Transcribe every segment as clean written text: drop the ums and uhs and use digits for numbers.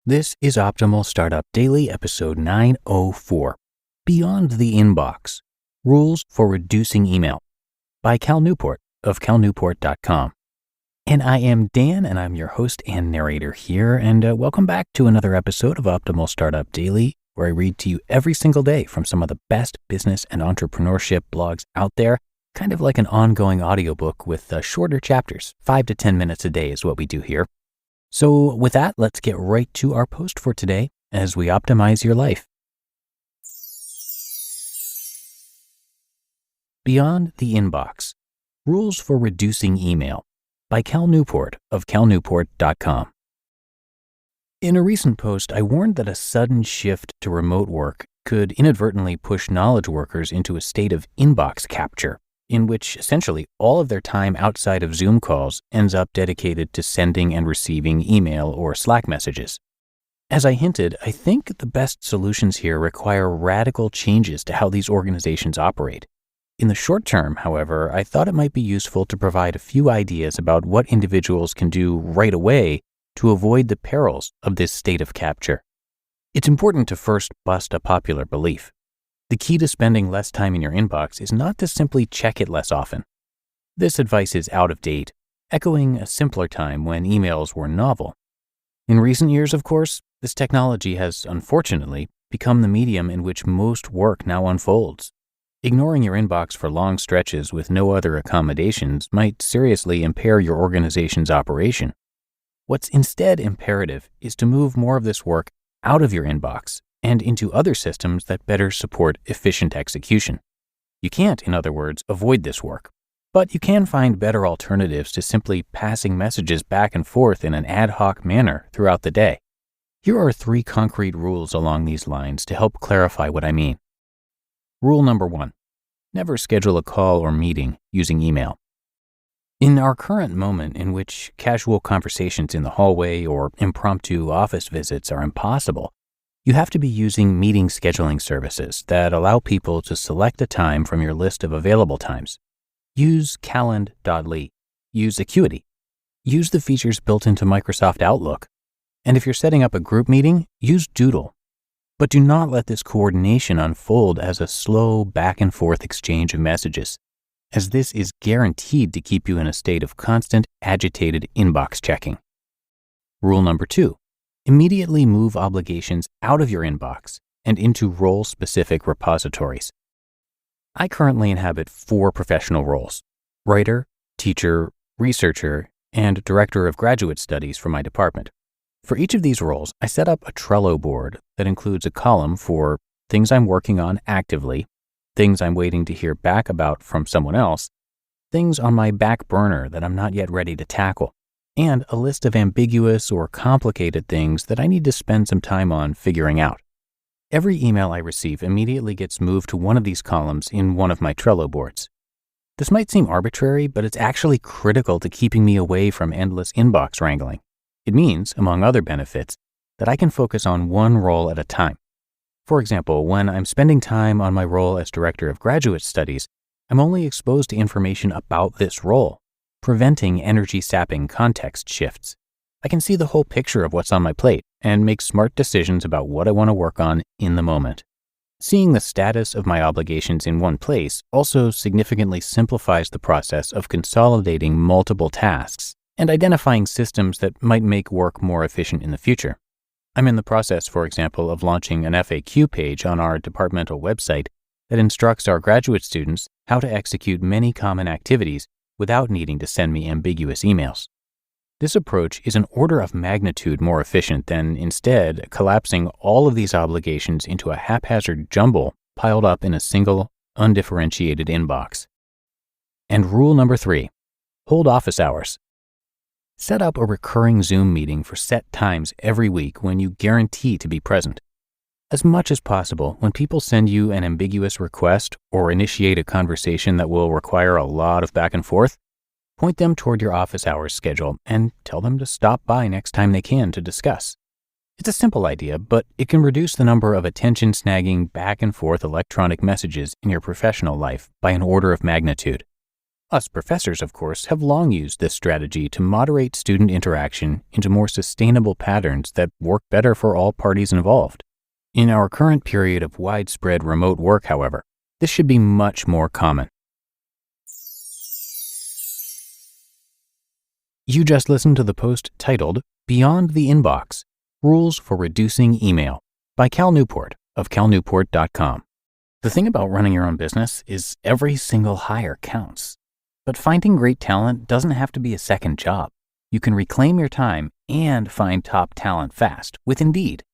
This is Optimal Startup Daily, episode 904, Beyond the Inbox, Rules for Reducing Email, by Cal Newport of calnewport.com. And I am Dan, and I'm your host and narrator here, and welcome back to another episode of Optimal Startup Daily, where I read to you every single day from some of the best business and entrepreneurship blogs out there, kind of like an ongoing audiobook with shorter chapters. 5 to 10 minutes a day is what we do here. So with that, let's get right to our post for today as we optimize your life. Beyond the Inbox, Rules for Reducing Email, by Cal Newport of calnewport.com. In a recent post, I warned that a sudden shift to remote work could inadvertently push knowledge workers into a state of inbox capture, in which essentially all of their time outside of Zoom calls ends up dedicated to sending and receiving email or Slack messages. As I hinted, I think the best solutions here require radical changes to how these organizations operate. In the short term, however, I thought it might be useful to provide a few ideas about what individuals can do right away to avoid the perils of this state of capture. It's important to first bust a popular belief. The key to spending less time in your inbox is not to simply check it less often. This advice is out of date, echoing a simpler time when emails were novel. In recent years, of course, this technology has, unfortunately, become the medium in which most work now unfolds. Ignoring your inbox for long stretches with no other accommodations might seriously impair your organization's operation. What's instead imperative is to move more of this work out of your inbox and into other systems that better support efficient execution. You can't, in other words, avoid this work, but you can find better alternatives to simply passing messages back and forth in an ad hoc manner throughout the day. Here are 3 concrete rules along these lines to help clarify what I mean. Rule number 1, never schedule a call or meeting using email. In our current moment in which casual conversations in the hallway or impromptu office visits are impossible, you have to be using meeting scheduling services that allow people to select a time from your list of available times. Use calend.ly. Use Acuity. Use the features built into Microsoft Outlook. And if you're setting up a group meeting, use Doodle. But do not let this coordination unfold as a slow back and forth exchange of messages, as this is guaranteed to keep you in a state of constant, agitated inbox checking. Rule number 2. Immediately move obligations out of your inbox and into role-specific repositories. I currently inhabit 4 professional roles: writer, teacher, researcher, and director of graduate studies for my department. For each of these roles, I set up a Trello board that includes a column for things I'm working on actively, things I'm waiting to hear back about from someone else, things on my back burner that I'm not yet ready to tackle, and a list of ambiguous or complicated things that I need to spend some time on figuring out. Every email I receive immediately gets moved to one of these columns in one of my Trello boards. This might seem arbitrary, but it's actually critical to keeping me away from endless inbox wrangling. It means, among other benefits, that I can focus on one role at a time. For example, when I'm spending time on my role as director of graduate studies, I'm only exposed to information about this role, preventing energy-sapping context shifts. I can see the whole picture of what's on my plate and make smart decisions about what I want to work on in the moment. Seeing the status of my obligations in one place also significantly simplifies the process of consolidating multiple tasks and identifying systems that might make work more efficient in the future. I'm in the process, for example, of launching an FAQ page on our departmental website that instructs our graduate students how to execute many common activities without needing to send me ambiguous emails. This approach is an order of magnitude more efficient than instead collapsing all of these obligations into a haphazard jumble piled up in a single, undifferentiated inbox. And rule number 3, hold office hours. Set up a recurring Zoom meeting for set times every week when you guarantee to be present. As much as possible, when people send you an ambiguous request or initiate a conversation that will require a lot of back and forth, point them toward your office hours schedule and tell them to stop by next time they can to discuss. It's a simple idea, but it can reduce the number of attention-snagging back and forth electronic messages in your professional life by an order of magnitude. Us professors, of course, have long used this strategy to moderate student interaction into more sustainable patterns that work better for all parties involved. In our current period of widespread remote work, however, this should be much more common. You just listened to the post titled Beyond the Inbox: Rules for Reducing Email by Cal Newport of calnewport.com. The thing about running your own business is every single hire counts. But finding great talent doesn't have to be a second job. You can reclaim your time and find top talent fast with Indeed.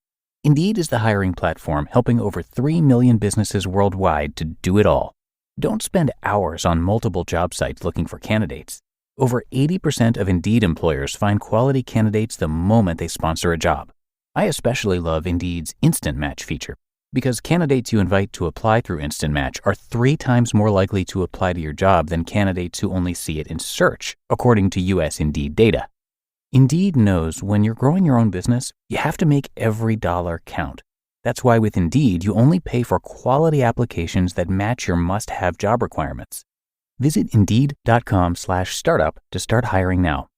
Indeed is the hiring platform helping over 3 million businesses worldwide to do it all. Don't spend hours on multiple job sites looking for candidates. Over 80% of Indeed employers find quality candidates the moment they sponsor a job. I especially love Indeed's Instant Match feature, because candidates you invite to apply through Instant Match are 3 times more likely to apply to your job than candidates who only see it in search, according to US Indeed data. Indeed knows when you're growing your own business, you have to make every dollar count. That's why with Indeed, you only pay for quality applications that match your must-have job requirements. Visit Indeed.com/startup to start hiring now.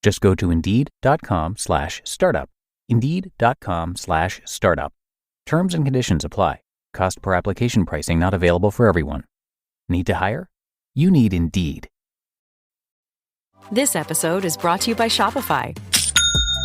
Just go to Indeed.com/startup. Indeed.com/startup. Terms and conditions apply. Cost per application pricing not available for everyone. Need to hire? You need Indeed. This episode is brought to you by Shopify.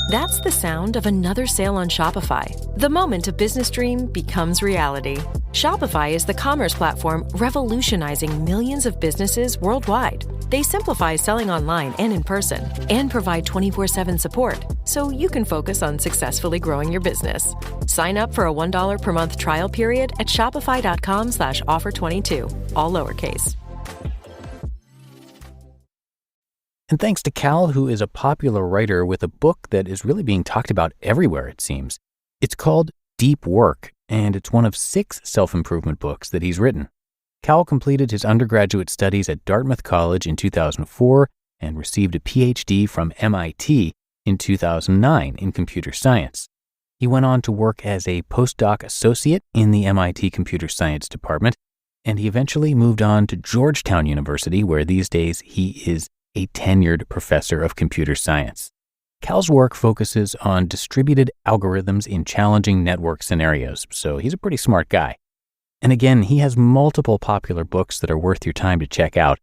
That's the sound of another sale on Shopify. The moment a business dream becomes reality. Shopify is the commerce platform revolutionizing millions of businesses worldwide. They simplify selling online and in person and provide 24/7 support so you can focus on successfully growing your business. Sign up for a $1 per month trial period at shopify.com/offer22, all lowercase. And thanks to Cal, who is a popular writer with a book that is really being talked about everywhere, it seems. It's called Deep Work, and it's one of 6 self-improvement books that he's written. Cal completed his undergraduate studies at Dartmouth College in 2004 and received a Ph.D. from MIT in 2009 in computer science. He went on to work as a postdoc associate in the MIT computer science department, and he eventually moved on to Georgetown University, where these days he is a tenured professor of computer science. Cal's work focuses on distributed algorithms in challenging network scenarios, so he's a pretty smart guy. And again, he has multiple popular books that are worth your time to check out.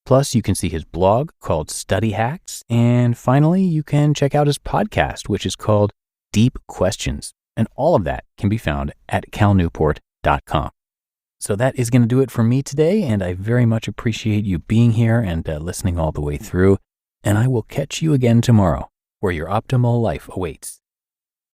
Plus, you can see his blog called Study Hacks, and finally, you can check out his podcast, which is called Deep Questions, and all of that can be found at calnewport.com. So that is going to do it for me today, and I very much appreciate you being here and listening all the way through. And I will catch you again tomorrow, where your optimal life awaits.